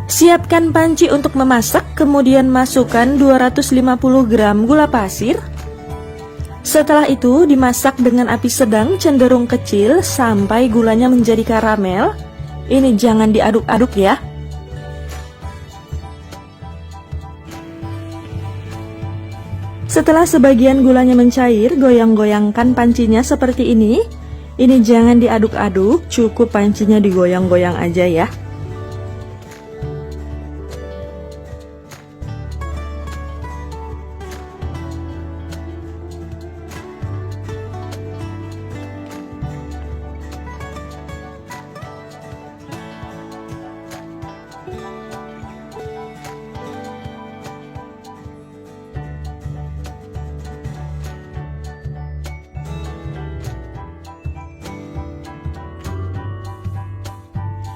Siapkan panci untuk memasak, kemudian masukkan 250 gram gula pasir. Setelah itu dimasak dengan api sedang cenderung kecil sampai gulanya menjadi karamel. Ini jangan diaduk-aduk ya. Setelah sebagian gulanya mencair, goyang-goyangkan pancinya seperti ini. Ini jangan diaduk-aduk, cukup pancinya digoyang-goyang aja ya.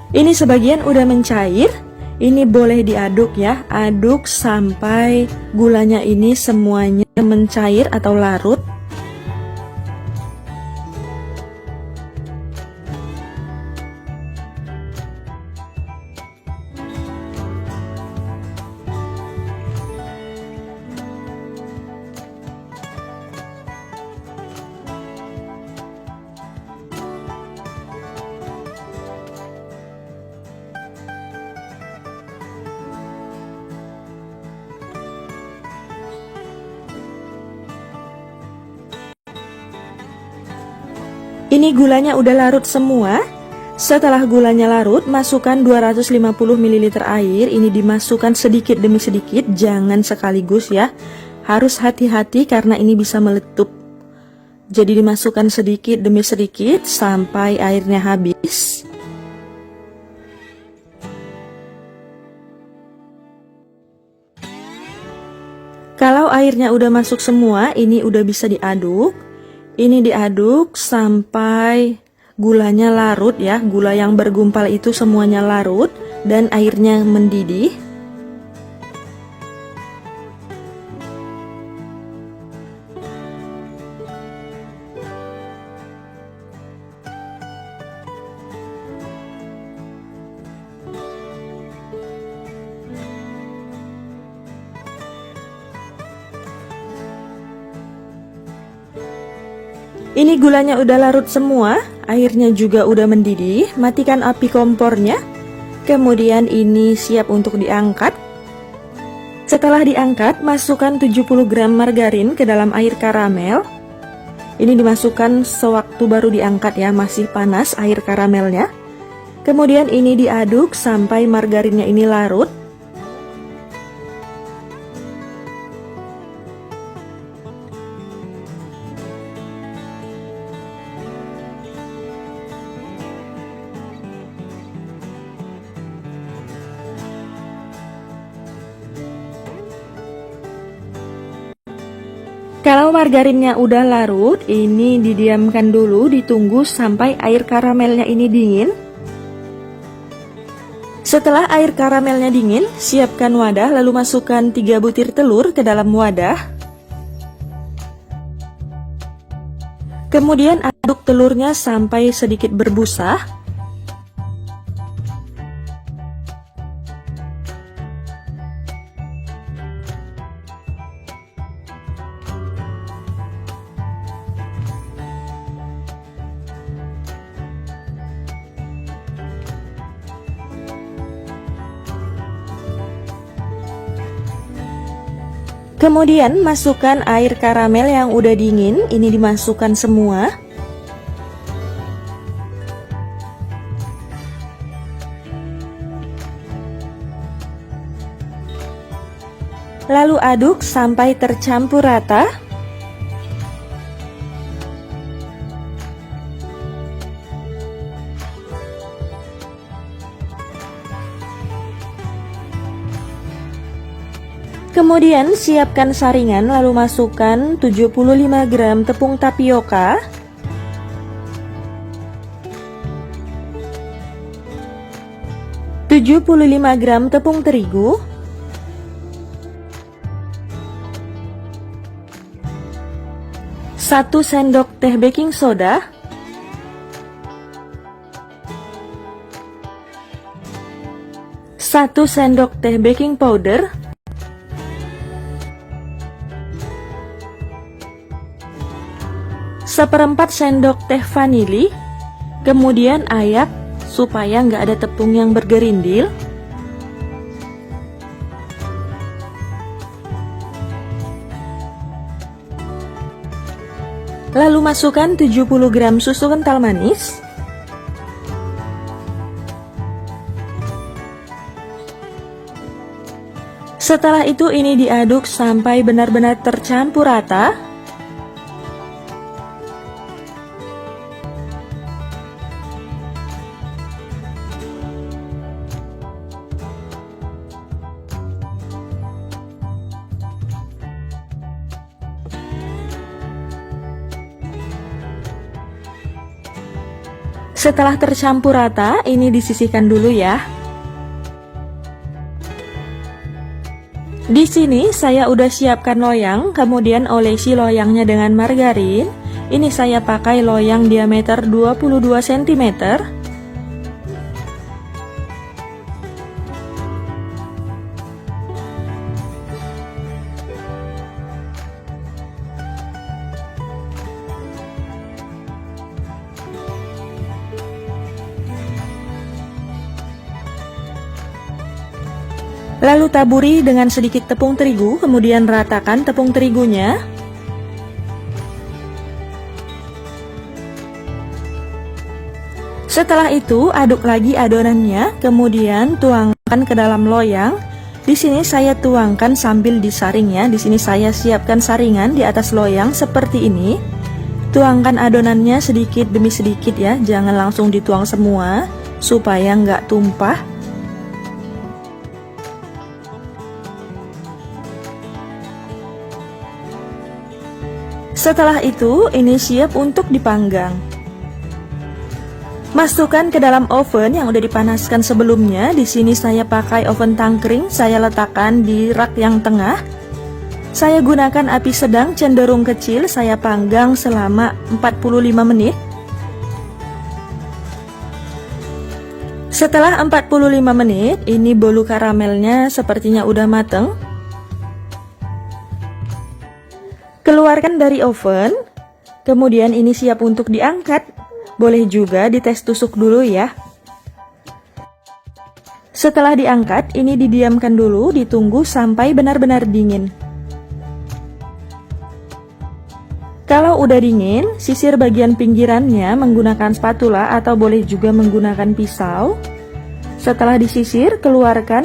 Ini sebagian udah mencair, ini boleh diaduk ya, aduk sampai gulanya ini semuanya mencair atau larut. Ini gulanya udah larut semua. Setelah gulanya larut, masukkan 250 ml air. Ini dimasukkan sedikit demi sedikit, jangan sekaligus ya. Harus hati-hati karena ini bisa meletup. Jadi dimasukkan sedikit demi sedikit sampai airnya habis. Kalau airnya udah masuk semua, ini udah bisa diaduk. Ini diaduk sampai gulanya larut ya, gula yang bergumpal itu semuanya larut dan airnya mendidih. Ini gulanya udah larut semua, airnya juga udah mendidih. Matikan api kompornya. Kemudian ini siap untuk diangkat. Setelah diangkat, masukkan 70 gram margarin ke dalam air karamel. Ini dimasukkan sewaktu baru diangkat ya, masih panas air karamelnya. Kemudian ini diaduk sampai margarinnya ini larut. Kalau margarinnya udah larut, ini didiamkan dulu, ditunggu sampai air karamelnya ini dingin. Setelah air karamelnya dingin, siapkan wadah lalu masukkan 3 butir telur ke dalam wadah. Kemudian aduk telurnya sampai sedikit berbusa. Kemudian masukkan air karamel yang udah dingin, ini dimasukkan semua. Lalu aduk sampai tercampur rata. Kemudian siapkan saringan lalu masukkan 75 gram tepung tapioka, tujuh puluh lima gram tepung terigu, 1 sendok teh baking soda, 1 1 sendok teh baking powder, 1/4 sendok teh vanili, kemudian ayak supaya nggak ada tepung yang bergerindil. Lalu masukkan 70 gram susu kental manis, setelah itu ini diaduk sampai benar-benar tercampur rata. Setelah tercampur rata, ini disisihkan dulu ya. Di sini saya udah siapkan loyang, kemudian olesi loyangnya dengan margarin. Ini saya pakai loyang diameter 22 cm. Lalu taburi dengan sedikit tepung terigu, kemudian ratakan tepung terigunya. Setelah itu aduk lagi adonannya, kemudian tuangkan ke dalam loyang. Di sini saya tuangkan sambil disaring ya. Di sini saya siapkan saringan di atas loyang seperti ini. Tuangkan adonannya sedikit demi sedikit ya, jangan langsung dituang semua supaya nggak tumpah. Setelah itu, ini siap untuk dipanggang. Masukkan ke dalam oven yang udah dipanaskan sebelumnya. Di sini saya pakai oven tangkring, saya letakkan di rak yang tengah. Saya gunakan api sedang cenderung kecil, saya panggang selama 45 menit. Setelah 45 menit, ini bolu karamelnya sepertinya udah mateng. Keluarkan dari oven, kemudian ini siap untuk diangkat. Boleh juga dites tusuk dulu ya. Setelah diangkat, ini didiamkan dulu, ditunggu sampai benar-benar dingin. Kalau udah dingin, sisir bagian pinggirannya menggunakan spatula atau boleh juga menggunakan pisau. Setelah disisir, keluarkan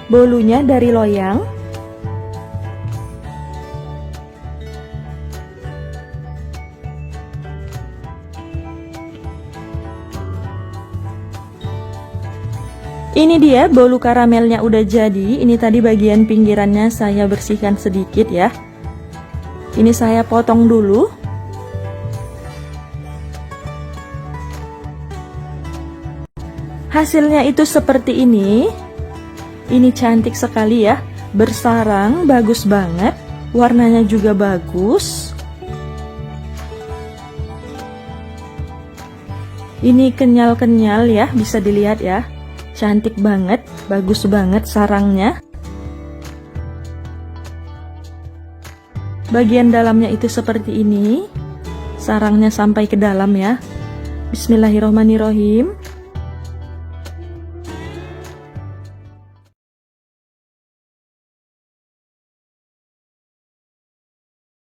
bolunya dari loyang. Ini dia bolu karamelnya udah jadi. Ini tadi bagian pinggirannya saya bersihkan sedikit ya. Ini saya potong dulu. Hasilnya itu seperti ini. Ini cantik sekali ya, bersarang, bagus banget. Warnanya juga bagus. Ini kenyal-kenyal ya, bisa dilihat ya. Cantik banget, bagus banget sarangnya. Bagian dalamnya itu seperti ini. Sarangnya sampai ke dalam ya. Bismillahirrohmanirrohim.